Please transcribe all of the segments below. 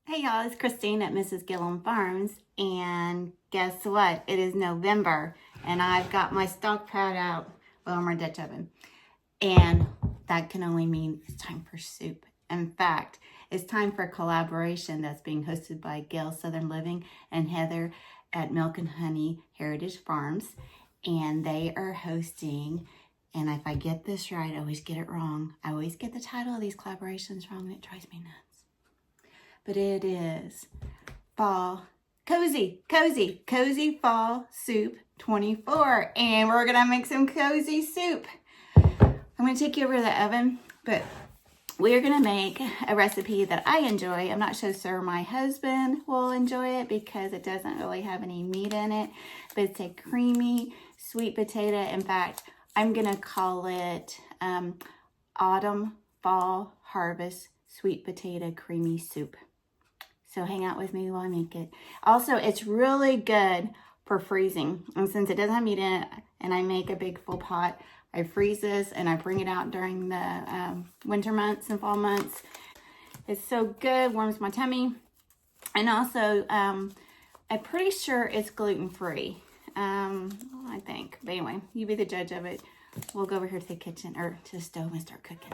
Hey y'all, it's Christine at Mrs.GilliamFarms, and guess what? It is November, and I've got my stock pad out, well, my Dutch oven, and that can only mean it's time for soup. In fact, it's time for a collaboration that's being hosted by Gail Southern Living and Heather at Milk and Honey Heritage Farms, and they are hosting, and if I get this right, I always get it wrong. I always get the title of these collaborations wrong, and it drives me nuts. But it is fall, cozy fall soup 24. And we're gonna make some cozy soup. I'm gonna take you over to the oven, but we're gonna make a recipe that I enjoy. I'm not so sure my husband will enjoy it because it doesn't really have any meat in it, but it's a creamy sweet potato. In fact, I'm gonna call it autumn fall harvest sweet potato creamy soup. So hang out with me while I make it. Also, it's really good for freezing. And since it doesn't have meat in it, and I make a big full pot, I freeze this and I bring it out during the winter months and fall months. It's so good, warms my tummy. And also, I'm pretty sure it's gluten-free, I think. But anyway, you be the judge of it. We'll go over here to the kitchen, or to the stove and start cooking.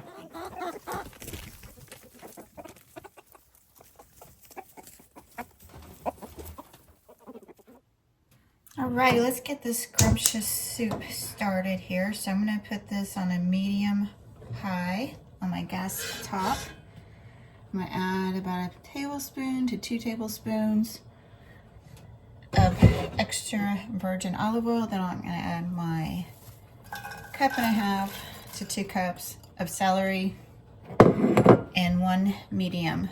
All right, let's get this scrumptious soup started here. So I'm gonna put this on a medium high on my gas top. I'm gonna add about a tablespoon to 2 tablespoons of extra virgin olive oil. Then I'm gonna add my 1.5 to 2 cups of celery and 1 medium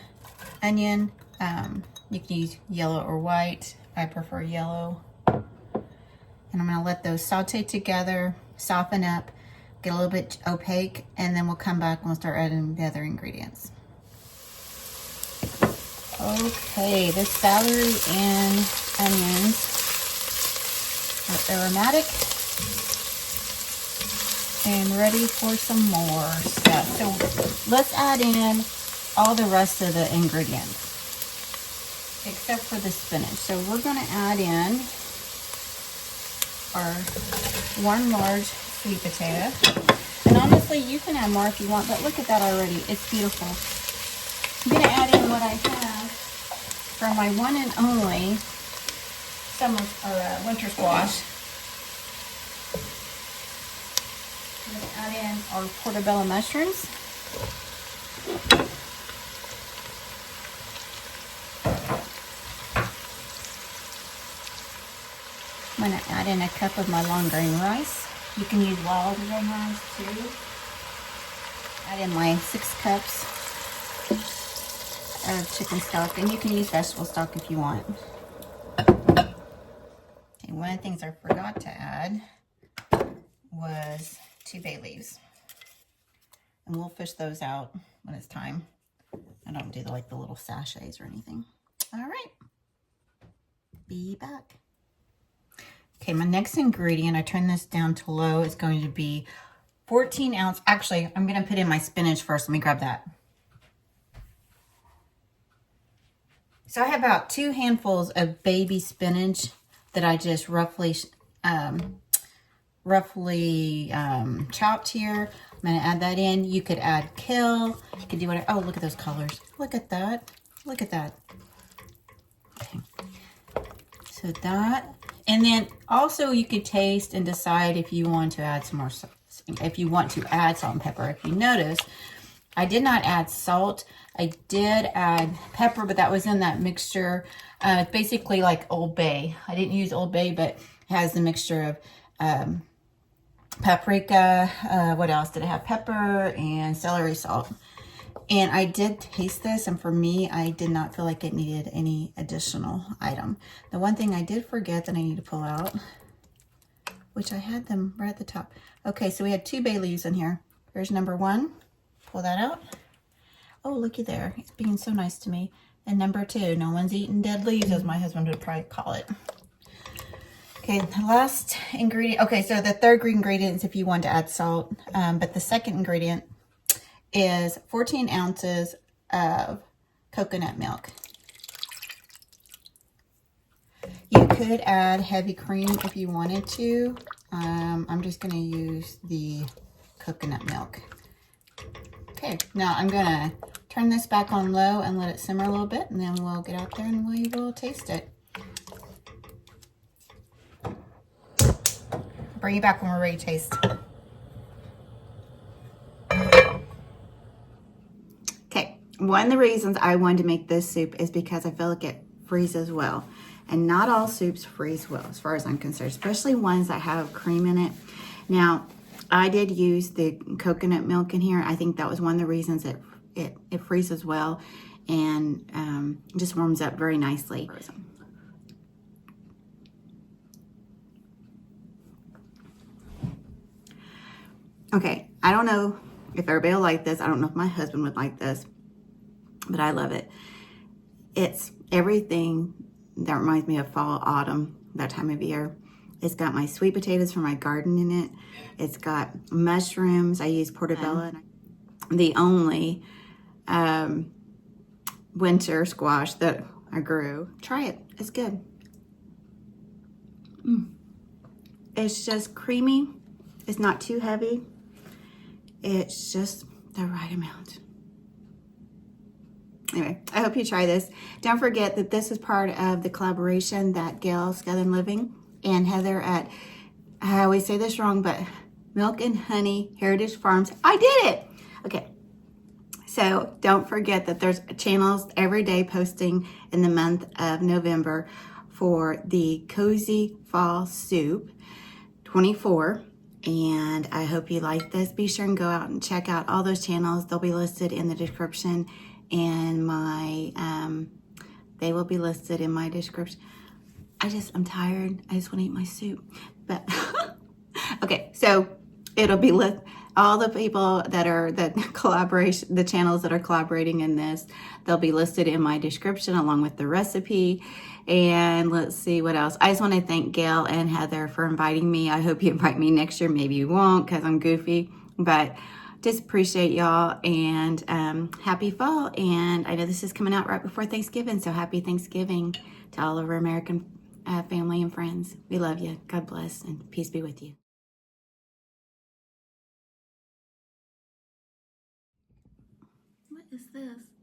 onion. You can use yellow or white. I prefer yellow. And I'm gonna let those saute together, soften up, get a little bit opaque, and then we'll come back and we'll start adding the other ingredients. Okay, the celery and onions are aromatic and ready for some more stuff. So let's add in all the rest of the ingredients, except for the spinach. So we're gonna add in our 1 large sweet potato. And honestly, you can add more if you want, but look at that already. It's beautiful. I'm gonna add in what I have from my one and only summer or winter squash. I'm gonna add in our portobello mushrooms. I'm going to add in a cup of my long grain rice. You can use wild grain rice too. Add in my 6 cups of chicken stock, and you can use vegetable stock if you want. Okay, one of the things I forgot to add was 2 bay leaves. And we'll fish those out when it's time. I don't do like the little sachets or anything. All right, be back. Okay, my next ingredient, I turn this down to low, is going to be 14 ounce. Actually, I'm going to put in my spinach first. Let me grab that. So I have about 2 handfuls of baby spinach that I just roughly chopped here. I'm going to add that in. You could add kale. You could do whatever. Oh, look at those colors. Look at that. Look at that. Okay. So that. And then also you could taste and decide if you want to add some more, if you want to add salt and pepper. If you notice, I did not add salt. I did add pepper, but that was in that mixture. It's basically like Old Bay. I didn't use Old Bay, but it has the mixture of paprika. What else did it have? Pepper and celery salt. And I did taste this, and for me, I did not feel like it needed any additional item. The one thing I did forget that I need to pull out, which I had them right at the top. Okay, so we had 2 bay leaves in here. Here's number 1. Pull that out. Oh, looky there. It's being so nice to me. And number 2, no one's eating dead leaves, as my husband would probably call it. Okay, the last ingredient. Okay, so the third ingredient is if you want to add salt, but the second ingredient is 14 ounces of coconut milk. could add heavy cream if you wanted to. I'm just going to use the coconut milk. Okay, now I'm going to turn this back on low and let it simmer a little bit, and then we'll get out there and we will taste it. Bring you back when we're ready to taste. Okay, one of the reasons I wanted to make this soup is because I feel like it freezes well. And not all soups freeze well as far as I'm concerned, especially ones that have cream in it. Now, I did use the coconut milk in here. I think that was one of the reasons it freezes well and just warms up very nicely. Okay, I don't know if everybody will like this. I don't know if my husband would like this, but I love it. It's everything that reminds me of fall, autumn, that time of year. It's got my sweet potatoes from my garden in it. It's got mushrooms. I use portobello. The only winter squash that I grew. Try it. It's good. It's just creamy. It's not too heavy. It's just the right amount. Anyway, I hope you try this. Don't forget that this is part of the collaboration that Gail Southern Living and Heather at, I always say this wrong, but Milk and Honey Heritage Farms. I did it. Okay. So don't forget that there's channels every day posting in the month of November for the Cozy Fall Soup 24. And I hope you like this. Be sure and go out and check out all those channels. They'll be listed in the description. And they will be listed in my description. I'm tired. I just want to eat my soup. But okay, so it'll be all the people that are the channels that are collaborating in this. They'll be listed in my description along with the recipe. And let's see what else. I just want to thank Gail and Heather for inviting me. I hope you invite me next year. Maybe you won't because I'm goofy, but just appreciate y'all and happy fall. And I know this is coming out right before Thanksgiving, so happy Thanksgiving to all of our American family and friends. We love you. God bless and peace be with you. What is this?